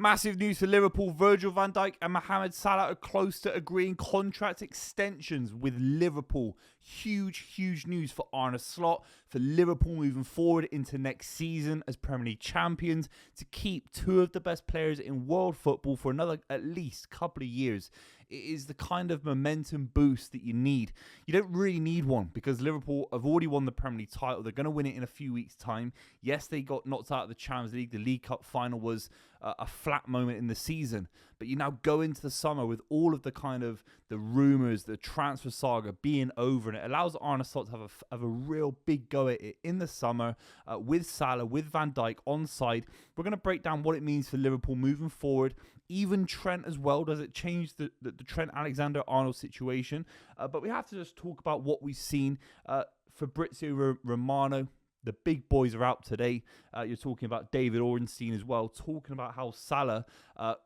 Massive news for Liverpool. Virgil van Dijk and Mohamed Salah are close to agreeing contract extensions with Liverpool. Huge news for Arne Slot, for Liverpool moving forward into next season as Premier League champions, to keep two of the best players in world football for another at least couple of years. It is the kind of momentum boost that you need. You don't really need one because Liverpool have already won the Premier League title. They're going to win it in a few weeks' time. Yes, they got knocked out of the Champions League. The League Cup final was a flat moment in the season. But you now go into the summer with all of the kind of the rumours, the transfer saga being over, and it allows Arne Slot to have a real big go at it in the summer with Salah, with Van Dijk on side. We're going to break down what it means for Liverpool moving forward. Even Trent as well. Does it change the Trent Alexander-Arnold situation? But we have to just talk about what we've seen. Fabrizio Romano, the big boys are out today. You're talking about David Ornstein as well, talking about how Salah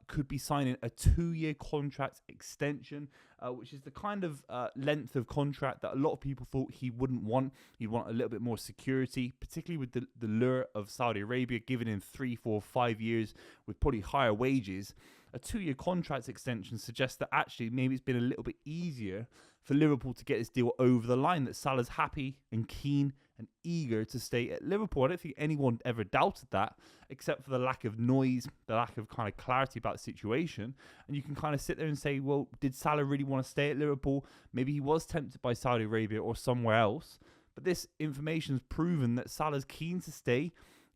could be signing a 2-year contract extension, which is the kind of length of contract that a lot of people thought he wouldn't want. He'd want a little bit more security, particularly with the lure of Saudi Arabia giving him 3, 4, 5 years with probably higher wages. A 2-year contract extension suggests that actually maybe it's been a little bit easier for Liverpool to get this deal over the line, that Salah's happy and keen and eager to stay at Liverpool. I don't think anyone ever doubted that, except for the lack of noise, the lack of kind of clarity about the situation. And you can kind of sit there and say, well, did Salah really want to stay at Liverpool? Maybe he was tempted by Saudi Arabia or somewhere else. But this information has proven that Salah's keen to stay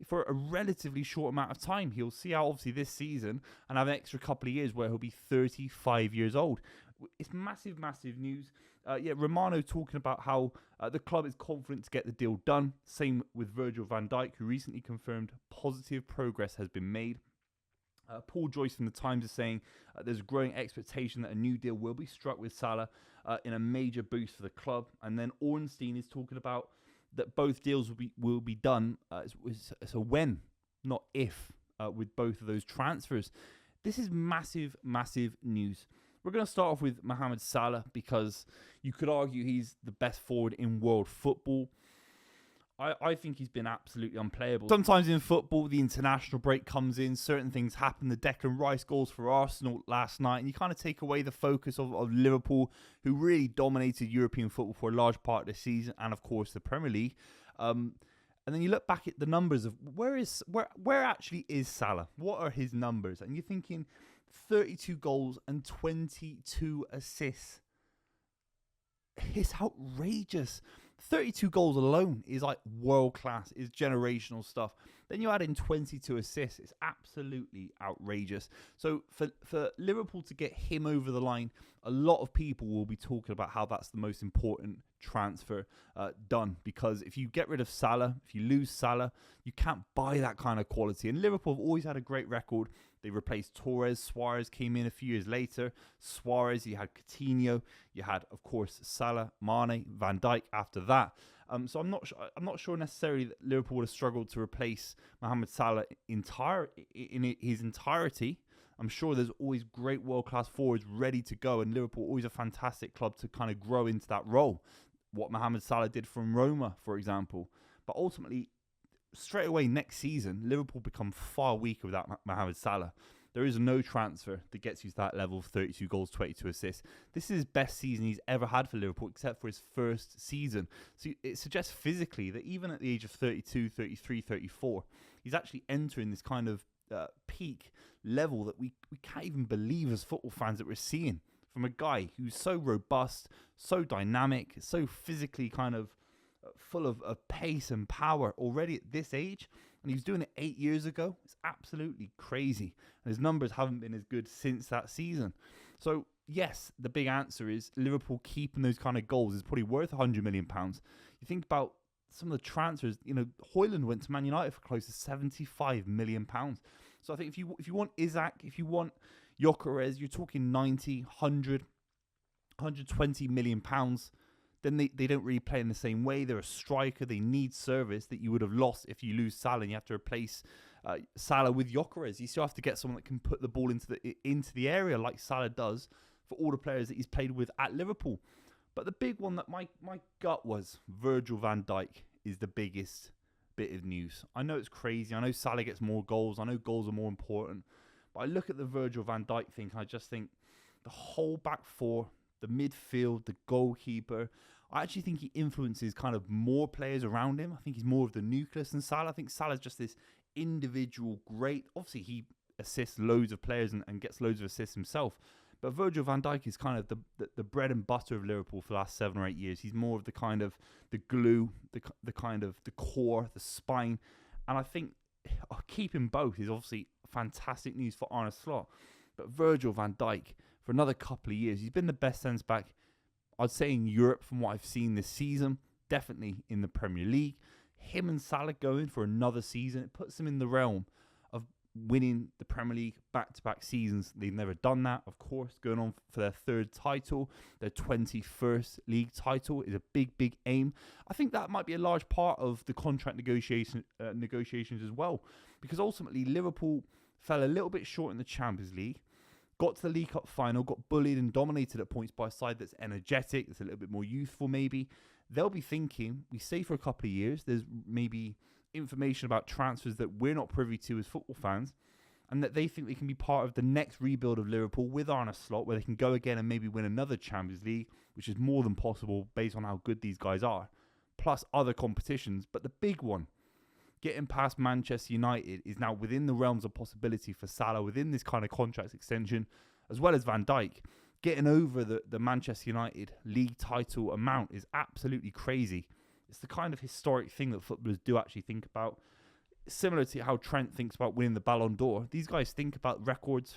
for a relatively short amount of time. He'll see out obviously this season and have an extra couple of years where he'll be 35 years old. It's massive news. Romano talking about how the club is confident to get the deal done. Same with Virgil van Dijk, who recently confirmed positive progress has been made. Paul Joyce from the Times is saying there's a growing expectation that a new deal will be struck with Salah in a major boost for the club. And then Ornstein is talking about that both deals will be done. So when, not if, with both of those transfers. This is massive news. We're going to start off with Mohamed Salah because you could argue he's the best forward in world football. I think he's been absolutely unplayable. Sometimes in football, the international break comes in, certain things happen. The Declan Rice goals for Arsenal last night, and you kind of take away the focus of Liverpool, who really dominated European football for a large part of the season, and of course the Premier League. And then you look back at the numbers of where actually is Salah? What are his numbers? And you're thinking 32 goals and 22 assists. It's outrageous. 32 goals alone is like world class, is generational stuff. Then you add in 22 assists. It's absolutely outrageous. So for Liverpool to get him over the line, a lot of people will be talking about how that's the most important transfer done. Because if you get rid of Salah, if you lose Salah, you can't buy that kind of quality. And Liverpool have always had a great record. They replaced Torres. Suarez came in a few years later. Suarez, you had Coutinho. You had, of course, Salah, Mane, Van Dijk after that. So I'm not sure necessarily that Liverpool would have struggled to replace Mohamed Salah in his entirety. I'm sure there's always great world-class forwards ready to go, and Liverpool always a fantastic club to kind of grow into that role. What Mohamed Salah did from Roma, for example. But ultimately, straight away next season, Liverpool become far weaker without Mohamed Salah. There is no transfer that gets you to that level of 32 goals, 22 assists. This is his best season he's ever had for Liverpool, except for his first season. So it suggests physically that even at the age of 32, 33, 34, he's actually entering this kind of peak level that we can't even believe as football fans that we're seeing from a guy who's so robust, so dynamic, so physically kind of full of pace and power already at this age. And he was doing it 8 years ago. It's absolutely crazy. And his numbers haven't been as good since that season. So, yes, the big answer is Liverpool keeping those kind of goals is probably worth £100 million. You think about some of the transfers. Højlund went to Man United for close to £75 million. So I think if you want Isaac, if you want Gyökeres, you're talking 90, 100, 120 million pounds. Then they don't really play in the same way. They're a striker. They need service that you would have lost if you lose Salah and you have to replace Salah with Gyökeres. You still have to get someone that can put the ball into the area like Salah does for all the players that he's played with at Liverpool. But the big one that my gut was Virgil van Dijk is the biggest bit of news. I know it's crazy. I know Salah gets more goals. I know goals are more important. But I look at the Virgil van Dijk thing, I just think the whole back four, the midfield, the goalkeeper, I actually think he influences kind of more players around him. I think he's more of the nucleus than Salah. I think Salah's just this individual great. Obviously, he assists loads of players and gets loads of assists himself. But Virgil van Dijk is kind of the bread and butter of Liverpool for the last 7 or 8 years. He's more of the kind of the glue, the kind of the core, the spine. And I think keeping both is obviously fantastic news for Arne Slot. But Virgil van Dijk, for another couple of years, he's been the best centre-back, I'd say, in Europe from what I've seen this season. Definitely in the Premier League. Him and Salah going for another season, it puts them in the realm of winning the Premier League back-to-back seasons. They've never done that, of course. Going on for their 3rd title, their 21st league title is a big aim. I think that might be a large part of the contract negotiations as well, because ultimately Liverpool fell a little bit short in the Champions League, got to the League Cup final, got bullied and dominated at points by a side that's energetic, that's a little bit more youthful maybe. They'll be thinking, we stay for a couple of years, there's maybe information about transfers that we're not privy to as football fans, and that they think they can be part of the next rebuild of Liverpool with Arne Slot, where they can go again and maybe win another Champions League, which is more than possible based on how good these guys are, plus other competitions. But the big one, getting past Manchester United, is now within the realms of possibility for Salah within this kind of contract extension, as well as Van Dijk. Getting over the Manchester United league title amount is absolutely crazy. It's the kind of historic thing that footballers do actually think about. Similar to how Trent thinks about winning the Ballon d'Or. These guys think about records.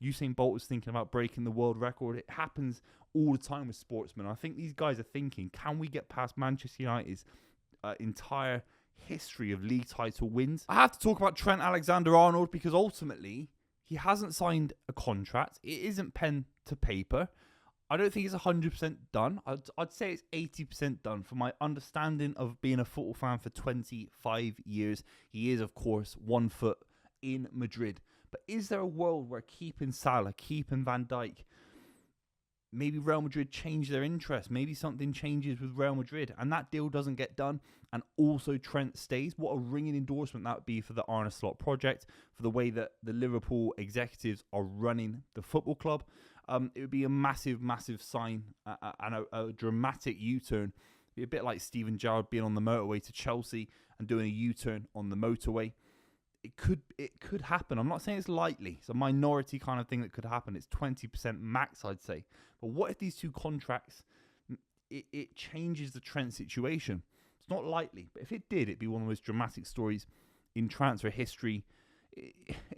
Usain Bolt was thinking about breaking the world record. It happens all the time with sportsmen. I think these guys are thinking, can we get past Manchester United's entire history of league title wins? I have to talk about Trent Alexander-Arnold because ultimately he hasn't signed a contract. It isn't pen to paper. I don't think it's 100% done. I'd say it's 80% done. From my understanding of being a football fan for 25 years, he is, of course, 1 foot in Madrid. But is there a world where keeping Salah, keeping Van Dijk, maybe Real Madrid change their interest? Maybe something changes with Real Madrid and that deal doesn't get done, and also Trent stays? What a ringing endorsement that would be for the Arne Slot project, for the way that the Liverpool executives are running the football club. It would be a massive sign and a dramatic U-turn. It'd be a bit like Steven Gerrard being on the motorway to Chelsea and doing a U-turn on the motorway. It could happen. I'm not saying it's likely. It's a minority kind of thing that could happen. It's 20% max, I'd say. But what if these two contracts, it changes the Trent situation? It's not likely. But if it did, it'd be one of the most dramatic stories in transfer history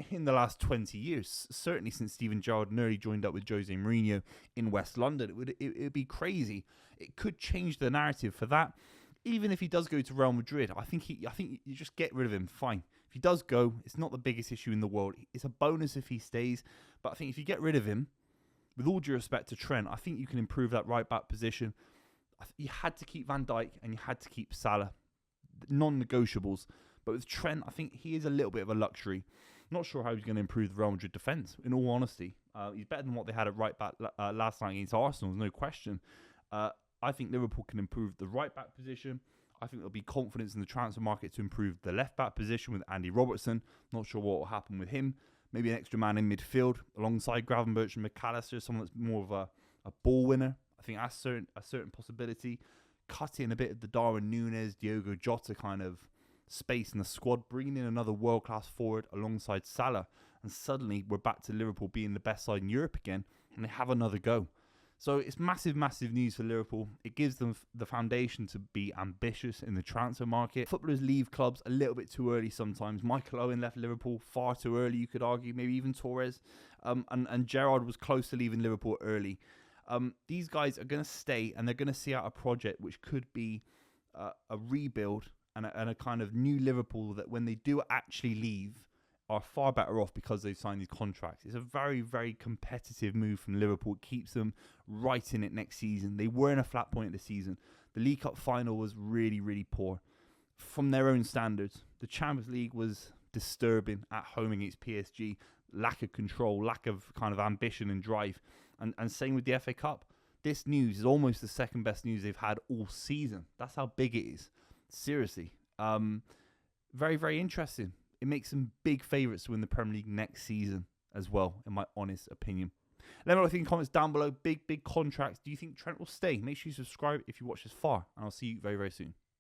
in the last 20 years, certainly since Steven Gerrard nearly joined up with Jose Mourinho in West London. It would be crazy. It could change the narrative for that. Even if he does go to Real Madrid, I think you just get rid of him, fine. If he does go, it's not the biggest issue in the world. It's a bonus if he stays, but I think if you get rid of him, with all due respect to Trent, I think you can improve that right back position. You had to keep Van Dijk and you had to keep Salah, non-negotiables. But with Trent, I think he is a little bit of a luxury. Not sure how he's going to improve the Real Madrid defence, in all honesty. He's better than what they had at right back last night against Arsenal, no question. I think Liverpool can improve the right back position. I think there'll be confidence in the transfer market to improve the left back position with Andy Robertson. Not sure what will happen with him. Maybe an extra man in midfield alongside Gravenberch and McAllister, someone that's more of a ball winner. I think that's a certain possibility. Cut in a bit of the Darwin Núñez, Diogo Jota kind of space in the squad, bringing in another world-class forward alongside Salah, and suddenly we're back to Liverpool being the best side in Europe again, and they have another go. So it's massive news for Liverpool. It gives them the foundation to be ambitious in the transfer market. Footballers leave clubs a little bit too early sometimes. Michael Owen left Liverpool far too early, you could argue, maybe even Torres, and Gerrard was close to leaving Liverpool early. These guys are going to stay, and they're going to see out a project which could be a rebuild and a kind of new Liverpool that when they do actually leave are far better off because they've signed these contracts. It's a very competitive move from Liverpool. It keeps them right in it next season. They were in a flat point of the season. The League Cup final was really poor from their own standards. The Champions League was disturbing at home against PSG. Lack of control, lack of kind of ambition and drive. And same with the FA Cup. This news is almost the second best news they've had all season. That's how big it is. Seriously. Very interesting. It makes them big favourites to win the Premier League next season. as well, in my honest opinion. Let me know what you think in the comments down below. Big contracts. Do you think Trent will stay? Make sure you subscribe if you watch this far. And I'll see you very, very soon.